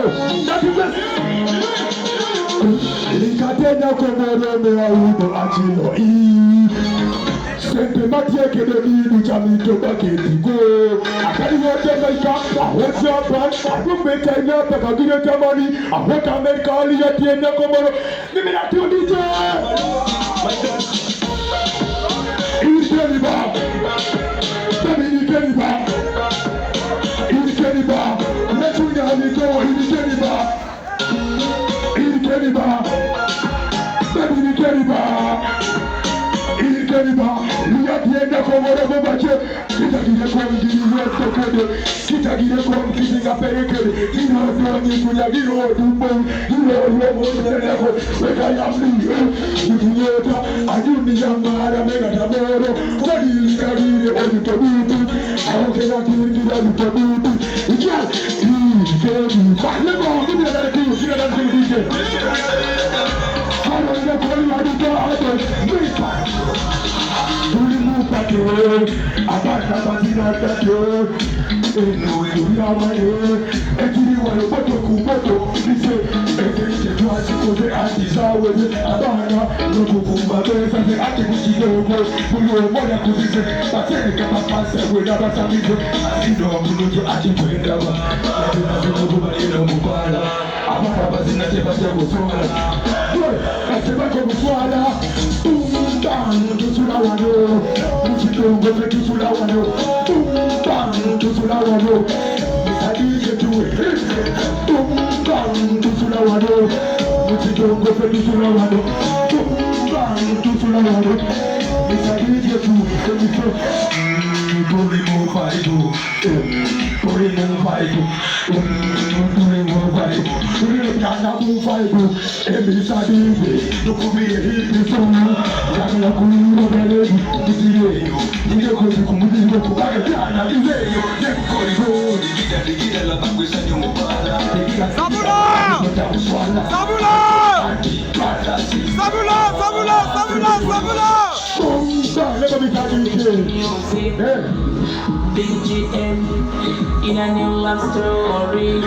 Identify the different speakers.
Speaker 1: That is it. Ikatenda komorome audo achilo Sente matieke de minu chamito baketi go Akari wote maika What's your plan? I don't make time up Paka gine tamani What America ali yatienda komoro Mimi na tu DJ Ikeniba Baby Ikeniba Ikeniba Metunya hamiko Ikeniba Ikeniba Baby Ikeniba Ikeniba Liyatienda komoro bobache Kitagire kwa mgini westo kede Kitagire kwa mgini ngaperekede Ino doni kunyagiro dumbo Ino yomo neneko Weka yamli Utunyota Ajuni yamara mega taboro Kwadili kagire Ojitobutu Aokena kirikida Ojitobutu Ikea Ikeniba Lego Give me another thing See another thing DJ Follow the call you are the door Abana bazina tato Eno ina mayo Ekiri wale boto kuboto Nise Ekiri tuwasi kode atizawe Abana Nuku kumbabeza Se ati kuchidogo Mulu moya kuzise Basene kama pase Wena basamize Asido mulujo ati kwendaba Lazima zikububa ino mubala Abana bazina tebate kuswala Kaseba kuswala Bang, tusula wano, musitongo fe tusula wano. Bang, tusula wano, misadije tuwe. Bang, tusula wano, musitongo fe tusula wano. Bang, tusula wano, misadije tuwe. Puri mo faidu, puri mo faidu, puri mo faidu, puri kana mo faidu. Misadije, dukumi hivi sonu. Yakala kuno beledu, ditireyo. Dile kozi kumudile kubaga jana dizeyo. Dekorigo, digida la bagwesa nyumbala.
Speaker 2: Sabula! Sabula! Sabula! Sabula! Sabula! Sabula!
Speaker 1: Let me tell you,
Speaker 3: BGM in a new love story.